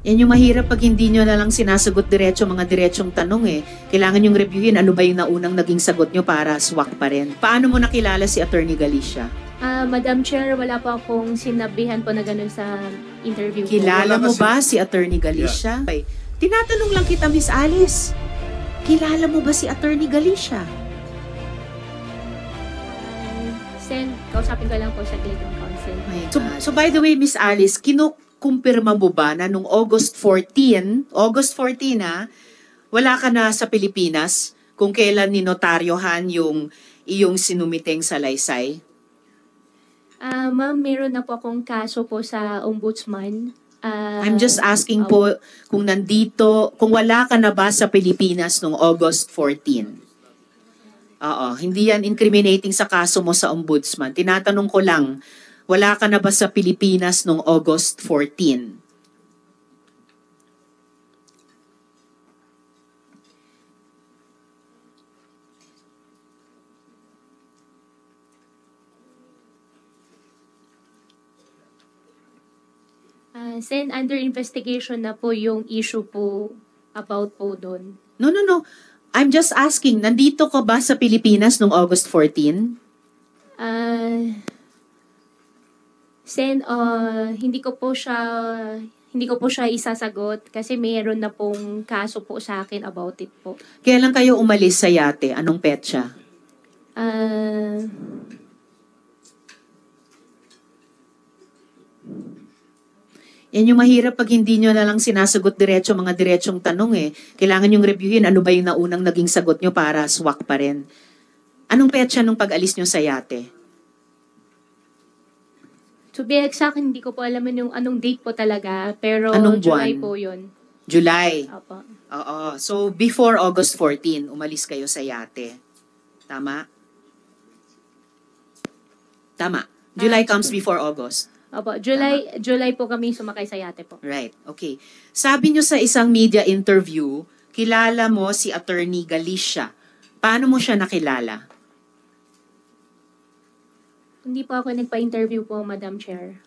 Yan yung mahirap pag hindi nyo na lang sinasagot diretso mga diretsong tanong eh. Kailangan yung reviewin ano ba yung naunang naging sagot nyo para swak pa rin. Paano mo nakilala si Attorney Galicia? Madam Chair, wala po akong sinabihan po na ganun sa interview po. Kilala mo ba si Attorney Galicia? Yeah. Tinatanong lang kita, Miss Alice. Kilala mo ba si Attorney Galicia? Sen, kausapin ko lang po sa Clayton Council. So by the way, Miss Alice, kinukumpirma mo ba na nung August 14 wala ka na sa Pilipinas kung kailan ninotaryohan yung iyong sinumiteng salaysay? Ma'am, meron na po akong kaso po sa Ombudsman. I'm just asking po kung wala ka na ba sa Pilipinas nung August 14? Oo, hindi yan incriminating sa kaso mo sa Ombudsman. Tinatanong ko lang, wala ka na ba sa Pilipinas nung August 14? Sen, under investigation na po yung issue po about po doon. No. I'm just asking, nandito ka ba sa Pilipinas nung August 14? Sen, hindi ko po siya isasagot kasi mayroon na pong kaso po sa akin about it po. Kailan kayo umalis sa yate? Anong petsa? Yan yung mahirap pag hindi nyo na lang sinasagot diretso mga diretsong tanong eh. Kailangan yung reviewin ano ba yung naunang naging sagot nyo para swak pa rin. Anong petsa nung pag-alis nyo sa yate? To be exact, hindi ko po alam yung anong date po talaga. Pero anong July buwan? po yun. July? Opo. Oo. So before August 14, umalis kayo sa yate. Tama? Tama. July comes before August. Opo, July po kami sumakay sa yate po. Right, okay. Sabi nyo sa isang media interview, kilala mo si Attorney Galicia. Paano mo siya nakilala? Hindi po ako nagpa-interview po, Madam Chair.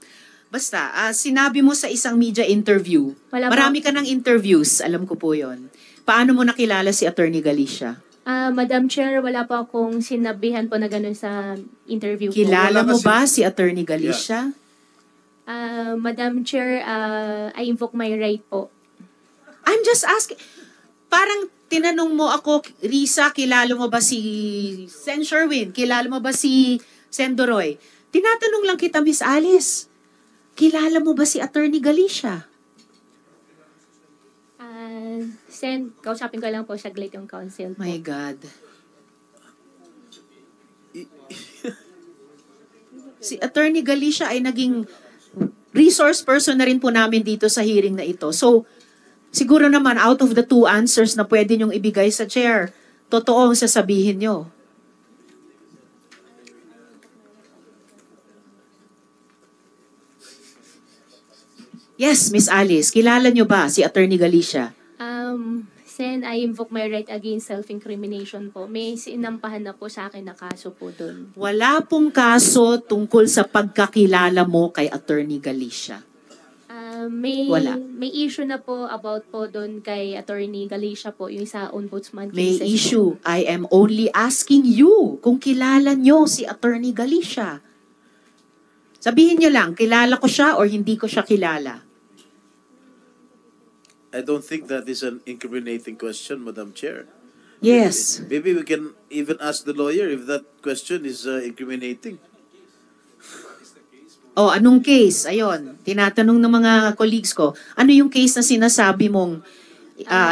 Basta, sinabi mo sa isang media interview, marami ka ng interviews, alam ko po yon. Paano mo nakilala si Attorney Galicia? Madam Chair, wala po akong sinabihan po na ganun sa interview po. Kilala mo ba si Attorney Galicia? Yeah. Madam Chair, I invoke my right po. I'm just asking. Parang tinanong mo ako, Risa, kilala mo ba si Sen Sherwin? Kilala mo ba si Sen Doroy? Tinatanong lang kita, Miss Alice. Kilala mo ba si Attorney Galicia? Sen, kausapin ko lang po sa Clayton Council po. My God. Si Attorney Galicia ay naging resource person na rin po namin dito sa hearing na ito. So, siguro naman out of the two answers na pwede nyong ibigay sa chair, totoo ang sasabihin nyo. Yes, Miss Alice, kilala nyo ba si Attorney Galicia? Sen, I invoke my right against self-incrimination po. May sinampahan na po sa akin na kaso po doon. Wala pong kaso tungkol sa pagkakilala mo kay Attorney Galicia. Wala. May issue na po about po doon kay Attorney Galicia po, yung sa ombudsman cases. May issue. I am only asking you kung kilala nyo si Attorney Galicia. Sabihin nyo lang, kilala ko siya or hindi ko siya kilala. I don't think that is an incriminating question, Madam Chair. Yes. Maybe we can even ask the lawyer if that question is incriminating. Oh, anong case? Ayun, tinatanong ng mga colleagues ko, ano yung case na sinasabi mong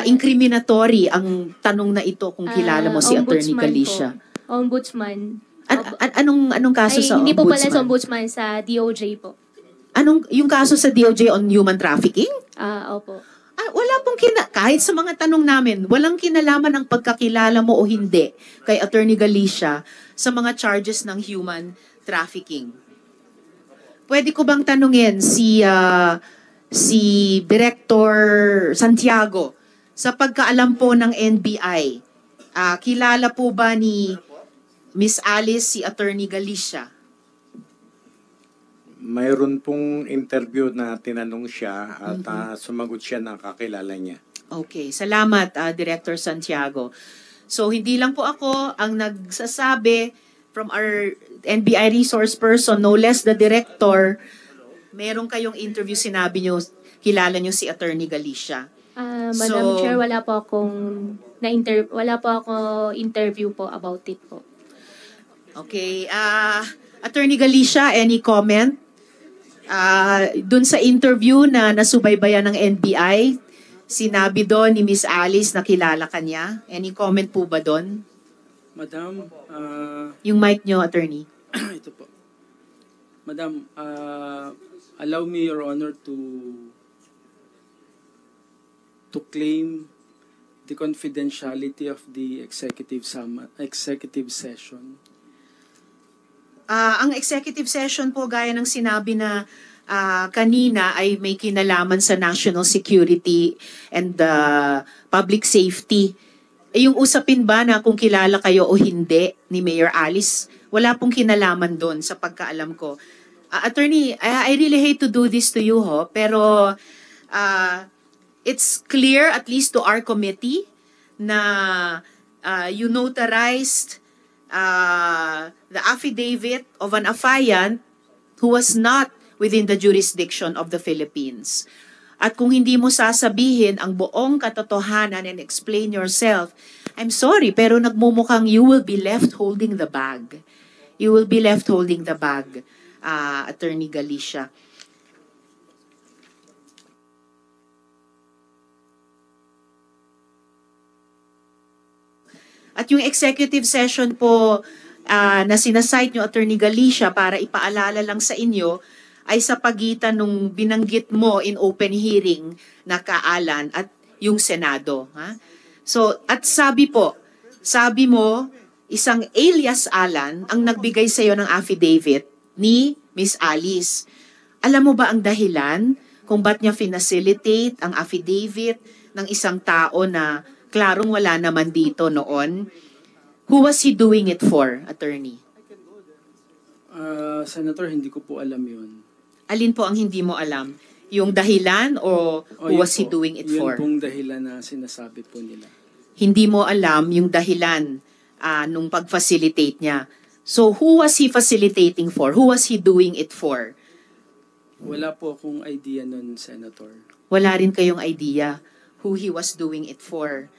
incriminatory ang tanong na ito kung kilala mo si Attorney Galicia? Po. Ombudsman. Anong kaso sa hindi ombudsman? Po pala sa ombudsman, sa DOJ po. Yung kaso sa DOJ on human trafficking? Opo. Wala pong kahit sa mga tanong namin, walang kinalaman ang pagkakilala mo o hindi kay Attorney Galicia sa mga charges ng human trafficking. Pwede ko bang tanungin si Director Santiago, sa pagkaalam po ng NBI, kilala po ba ni Miss Alice si Attorney Galicia? mayroon pong interview na tinanong siya at sumagot siya na kakilala niya. Okay, salamat Director Santiago. So hindi lang po ako ang nagsasabi from our NBI resource person, no less the director, meron kayong interview, sinabi nyo, kilala nyo si Attorney Galicia. Madam Chair, wala po ako interview po about it po. Okay, Attorney Galicia, any comment? Dun sa interview na nasubaybayan ng NBI, sinabi doon ni Miss Alice na kilala ka niya. Any comment po ba doon? Madam, Yung mic nyo, Attorney. ito po. Madam, allow me, Your Honor, to claim the confidentiality of the executive session. Ang executive session po, gaya ng sinabi na kanina, ay may kinalaman sa national security and public safety. Yung usapin ba na kung kilala kayo o hindi ni Mayor Alice, wala pong kinalaman doon sa pagkaalam ko. Attorney, I really hate to do this to you, pero it's clear, at least to our committee, na you notarized the affidavit of an affiant who was not within the jurisdiction of the Philippines. At kung hindi mo sasabihin ang buong katotohanan and explain yourself, I'm sorry, pero nagmumukhang you will be left holding the bag. You will be left holding the bag, Attorney Galicia. At yung executive session po na sinasite nyo, Attorney Galicia, para ipaalala lang sa inyo, ay sa pagitan nung binanggit mo in open hearing na Kaalan at yung Senado. So, at sabi mo, isang alias Alan ang nagbigay sa iyo ng affidavit ni Miss Alice. Alam mo ba ang dahilan kung ba't niya finacilitate ang affidavit ng isang tao na klarong wala naman dito noon? Who was he doing it for, Attorney? Senator, hindi ko po alam yun. Alin po ang hindi mo alam? Yung dahilan o who was he doing it for? Yun pong dahilan na sinasabi po nila. Hindi mo alam yung dahilan nung pag-facilitate niya. So who was he facilitating for? Who was he doing it for? Wala po akong idea nun, Senator. Wala rin kayong idea who he was doing it for.